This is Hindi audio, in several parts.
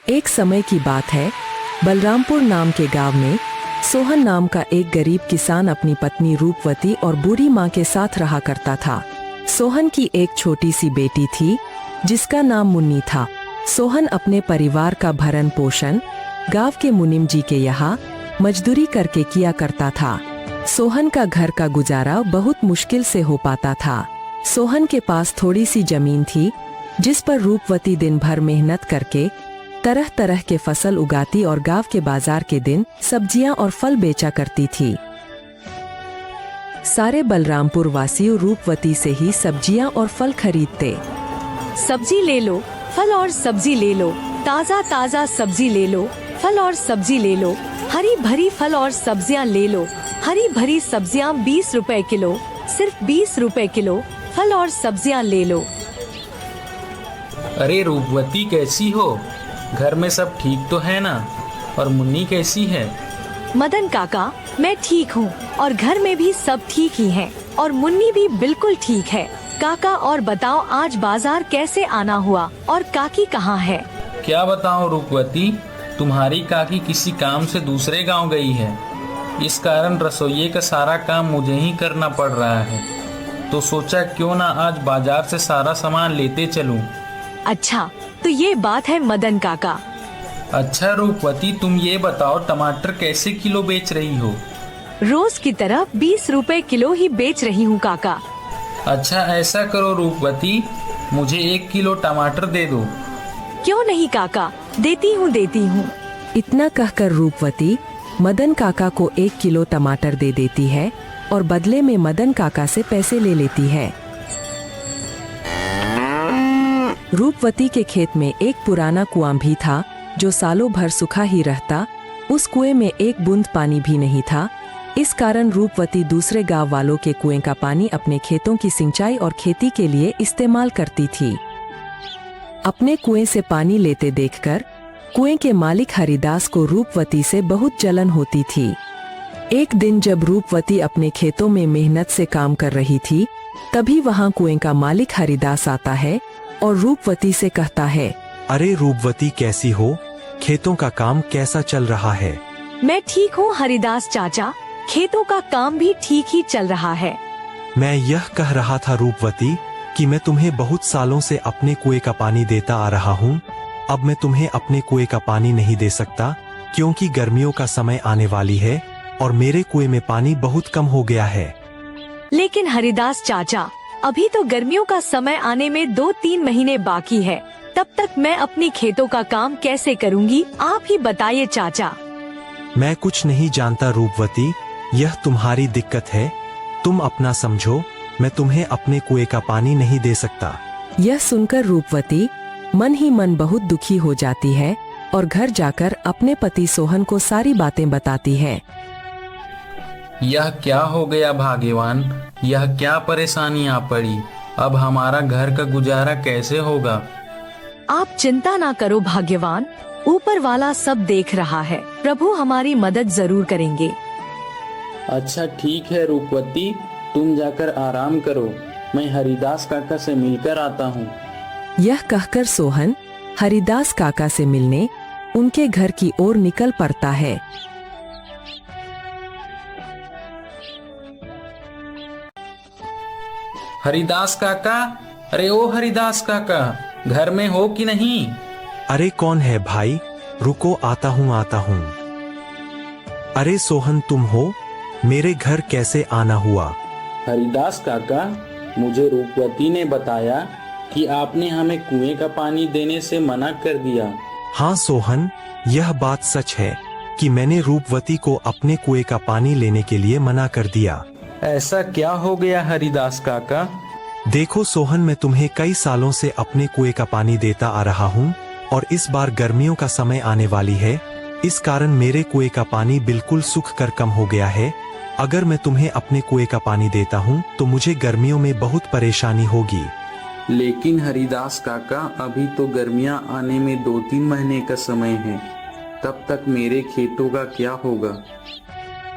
एक समय की बात है, बलरामपुर नाम के गांव में सोहन नाम का एक गरीब किसान अपनी पत्नी रूपवती और बूढ़ी माँ के साथ रहा करता था। सोहन की एक छोटी सी बेटी थी जिसका नाम मुन्नी था। सोहन अपने परिवार का भरण पोषण गांव के मुनीम जी के यहाँ मजदूरी करके किया करता था। सोहन का घर का गुजारा बहुत मुश्किल से हो पाता था। सोहन के पास थोड़ी सी जमीन थी जिस पर रूपवती दिन भर मेहनत करके तरह तरह के फसल उगाती और गांव के बाजार के दिन सब्जियां और फल बेचा करती थी। सारे बलरामपुर वासी रूपवती से ही सब्जियां और फल खरीदते। सब्जी ले लो, फल और सब्जी ले लो, ताज़ा ताज़ा सब्जी ले लो, फल और सब्जी ले लो, हरी भरी फल और सब्जियां ले लो, हरी भरी सब्जियां 20 रुपए किलो, सिर्फ 20 रुपए किलो, फल और सब्जियां ले लो। अरे रूपवती कैसी हो? घर में सब ठीक तो है ना? और मुन्नी कैसी है? मदन काका, मैं ठीक हूँ और घर में भी सब ठीक ही हैं और मुन्नी भी बिल्कुल ठीक है। काका और बताओ आज बाजार कैसे आना हुआ और काकी कहाँ है? क्या बताऊं रूपवती, तुम्हारी काकी किसी काम से दूसरे गांव गई है। इस कारण रसोइये का सारा काम मुझे ही करना पड़ रहा है, तो सोचा क्यों ना आज बाजार से सारा सामान लेते चलूं। अच्छा, तो ये बात है मदन काका। अच्छा रूपवती, तुम ये बताओ टमाटर कैसे किलो बेच रही हो? रोज की तरह 20 रुपए किलो ही बेच रही हूँ काका। अच्छा ऐसा करो रूपवती, मुझे 1 किलो टमाटर दे दो। क्यों नहीं काका, देती हूँ। इतना कहकर रूपवती मदन काका को 1 किलो टमाटर दे देती है और बदले में मदन काका से पैसे ले लेती है। रूपवती के खेत में एक पुराना कुआं भी था जो सालों भर सूखा ही रहता। उस कुएं में एक बूंद पानी भी नहीं था। इस कारण रूपवती दूसरे गांव वालों के कुएं का पानी अपने खेतों की सिंचाई और खेती के लिए इस्तेमाल करती थी। अपने कुएं से पानी लेते देखकर कुएं के मालिक हरिदास को रूपवती से बहुत जलन होती थी। एक दिन जब रूपवती अपने खेतों में मेहनत से काम कर रही थी, तभी वहां कुएं का मालिक हरिदास आता है और रूपवती से कहता है, अरे रूपवती कैसी हो? खेतों का काम कैसा चल रहा है? मैं ठीक हूँ हरिदास चाचा, खेतों का काम भी ठीक ही चल रहा है। मैं यह कह रहा था रूपवती कि मैं तुम्हें बहुत सालों से अपने कुएं का पानी देता आ रहा हूँ। अब मैं तुम्हें अपने कुएं का पानी नहीं दे सकता क्योंकि गर्मियों का समय आने वाली है और मेरे कुएं में पानी बहुत कम हो गया है। लेकिन हरिदास चाचा, अभी तो गर्मियों का समय आने में 2-3 महीने बाकी है, तब तक मैं अपनी खेतों का काम कैसे करूंगी? आप ही बताइए चाचा। मैं कुछ नहीं जानता रूपवती, यह तुम्हारी दिक्कत है, तुम अपना समझो। मैं तुम्हें अपने कुएं का पानी नहीं दे सकता। यह सुनकर रूपवती मन ही मन बहुत दुखी हो जाती है और घर जाकर अपने पति सोहन को सारी बातें बताती है। यह क्या हो गया भाग्यवान, यह क्या परेशानी आ पड़ी? अब हमारा घर का गुजारा कैसे होगा? आप चिंता ना करो भाग्यवान, ऊपर वाला सब देख रहा है, प्रभु हमारी मदद जरूर करेंगे। अच्छा ठीक है रूपवती, तुम जाकर आराम करो, मैं हरिदास काका से मिलकर आता हूँ। यह कहकर सोहन हरिदास काका से मिलने उनके घर की ओर निकल पड़ता है। हरिदास काका, अरे ओ हरिदास काका, घर में हो कि नहीं? अरे कौन है भाई? रुको आता हूँ। अरे सोहन तुम हो? मेरे घर कैसे आना हुआ? हरिदास काका, मुझे रूपवती ने बताया कि आपने हमें कुएं का पानी देने से मना कर दिया। हाँ सोहन, यह बात सच है कि मैंने रूपवती को अपने कुएं का पानी लेने के लिए मना कर दिया। ऐसा क्या हो गया हरिदास काका? देखो सोहन, मैं तुम्हें कई सालों से अपने कुएं का पानी देता आ रहा हूँ और इस बार गर्मियों का समय आने वाली है, इस कारण मेरे कुएं का पानी बिल्कुल सूख कर कम हो गया है। अगर मैं तुम्हें अपने कुएं का पानी देता हूँ तो मुझे गर्मियों में बहुत परेशानी होगी। लेकिन हरिदास काका, अभी तो गर्मियाँ आने में 2-3 महीने का समय है, तब तक मेरे खेतों का क्या होगा?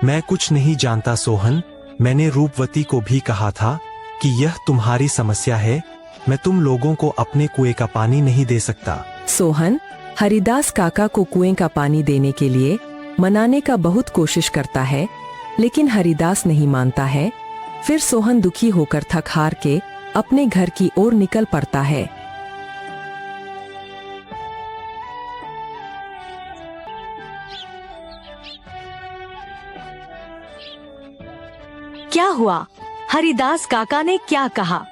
मैं कुछ नहीं जानता सोहन, मैंने रूपवती को भी कहा था कि यह तुम्हारी समस्या है, मैं तुम लोगों को अपने कुएं का पानी नहीं दे सकता। सोहन हरिदास काका को कुएं का पानी देने के लिए मनाने का बहुत कोशिश करता है, लेकिन हरिदास नहीं मानता है। फिर सोहन दुखी होकर थक हार के अपने घर की ओर निकल पड़ता है। क्या हुआ? हरिदास काका ने क्या कहा?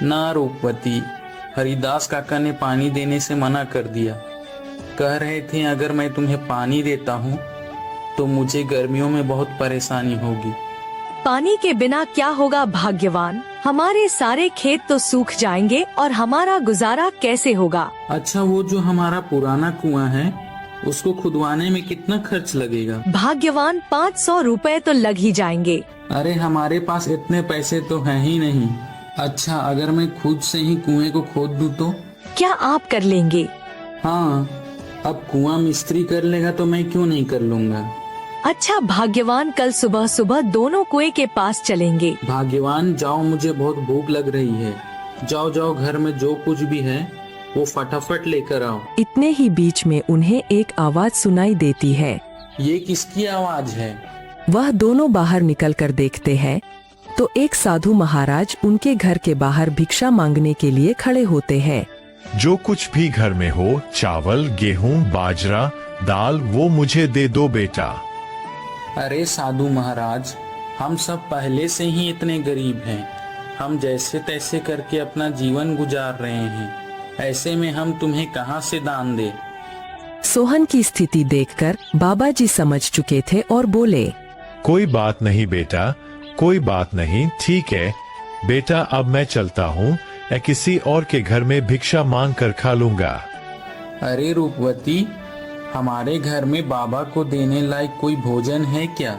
ना रूपवती, हरिदास काका ने पानी देने से मना कर दिया। कह रहे थे अगर मैं तुम्हें पानी देता हूँ तो मुझे गर्मियों में बहुत परेशानी होगी। पानी के बिना क्या होगा भाग्यवान? हमारे सारे खेत तो सूख जाएंगे और हमारा गुजारा कैसे होगा? अच्छा, वो जो हमारा पुराना कुआं है उसको खुदवाने में कितना खर्च लगेगा? भाग्यवान 500 रुपए तो लग ही जाएंगे। अरे हमारे पास इतने पैसे तो हैं ही नहीं। अच्छा, अगर मैं खुद से ही कुएं को खोद दूं तो? क्या आप कर लेंगे? हाँ, अब कुआं मिस्त्री कर लेगा तो मैं क्यों नहीं कर लूंगा। अच्छा भाग्यवान, कल सुबह सुबह दोनों कुएं के पास चलेंगे। भाग्यवान जाओ, मुझे बहुत भूख लग रही है। जाओ जाओ, घर में जो कुछ भी है वो फटाफट लेकर आओ। इतने ही बीच में उन्हें एक आवाज सुनाई देती है। ये किसकी आवाज है? वह दोनों बाहर निकलकर देखते हैं तो एक साधु महाराज उनके घर के बाहर भिक्षा मांगने के लिए खड़े होते हैं। जो कुछ भी घर में हो, चावल, गेहूं, बाजरा, दाल, वो मुझे दे दो बेटा। अरे साधु महाराज, हम सब पहले से ही इतने गरीब हैं। हम जैसे तैसे करके अपना जीवन गुजार रहे हैं। ऐसे में हम तुम्हें कहाँ से दान दे? सोहन की स्थिति देखकर बाबा जी समझ चुके थे और बोले, कोई बात नहीं बेटा, कोई बात नहीं, ठीक है बेटा, अब मैं चलता हूँ। या किसी और के घर में भिक्षा मांग कर खा लूंगा। अरे रूपवती, हमारे घर में बाबा को देने लायक कोई भोजन है क्या?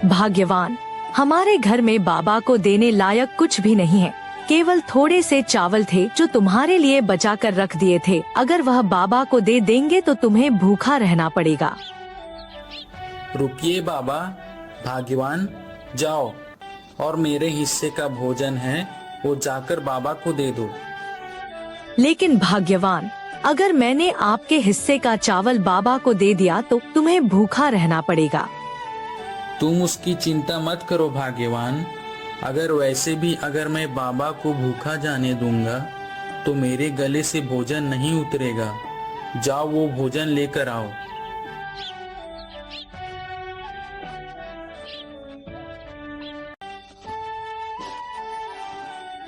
भाग्यवान, हमारे घर में बाबा को देने लायक कुछ भी नहीं है। केवल थोड़े से चावल थे जो तुम्हारे लिए बचा कर रख दिए थे। अगर वह बाबा को दे देंगे तो तुम्हें भूखा रहना पड़ेगा। रुकिए बाबा, भाग्यवान जाओ और मेरे हिस्से का भोजन है वो जाकर बाबा को दे दो। लेकिन भाग्यवान, अगर मैंने आपके हिस्से का चावल बाबा को दे दिया तो तुम्हें भूखा रहना पड़ेगा। तुम उसकी चिंता मत करो भाग्यवान। अगर वैसे भी अगर मैं बाबा को भूखा जाने दूंगा तो मेरे गले से भोजन नहीं उतरेगा। जाओ वो भोजन लेकर आओ।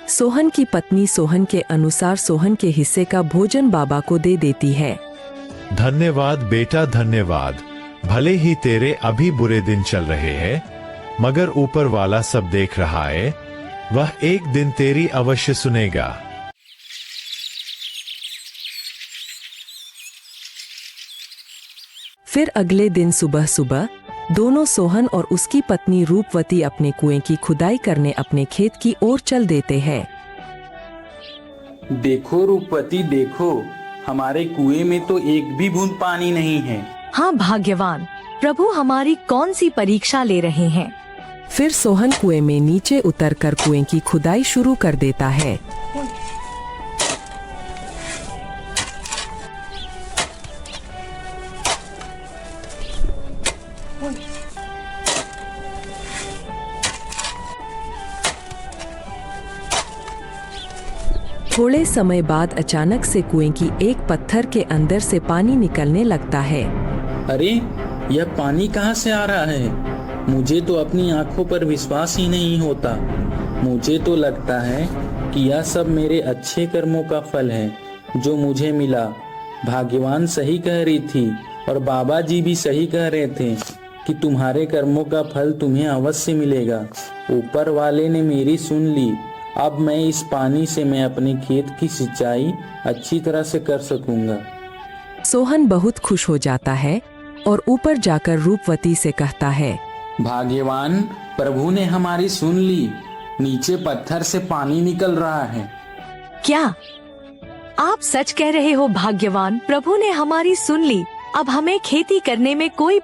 सोहन की पत्नी सोहन के अनुसार सोहन के हिस्से का भोजन बाबा को दे देती है। धन्यवाद बेटा, धन्यवाद। भले ही तेरे अभी बुरे दिन चल रहे हैं, मगर ऊपर वाला सब देख रहा है। वह एक दिन तेरी अवश्य सुनेगा। फिर अगले दिन सुबह सुबह दोनों सोहन और उसकी पत्नी रूपवती अपने कुएं की खुदाई करने अपने खेत की ओर चल देते हैं। देखो रूपवती, देखो हमारे कुएं में तो एक भी बूंद पानी नहीं है। हाँ भाग्यवान, प्रभु हमारी कौन सी परीक्षा ले रहे हैं? फिर सोहन कुएं में नीचे उतरकर कुएं की खुदाई शुरू कर देता है। थोड़े समय बाद अचानक से कुएं की एक पत्थर के अंदर से पानी निकलने लगता है। अरे यह पानी कहाँ से आ रहा है? मुझे तो अपनी आंखों पर विश्वास ही नहीं होता। मुझे तो लगता है कि यह सब मेरे अच्छे कर्मों का फल है जो मुझे मिला। भाग्यवान सही कह रही थी और बाबा जी भी सही कह रहे थे कि तुम्हारे कर्मों का फल तुम्हें अवश्य मिलेगा। ऊपर वाले ने मेरी सुन ली। अब मैं इस पानी से मैं अपने खेत की सिंचाई अच्छी तरह से कर सकूंगा। सोहन बहुत खुश हो जाता है और ऊपर जाकर रूपवती से कहता है, भाग्यवान, प्रभु ने हमारी सुन ली। नीचे पत्थर से पानी निकल रहा है। क्या आप सच कह रहे हो भाग्यवान? प्रभु ने हमारी सुन ली। अब हमें खेती करने में कोई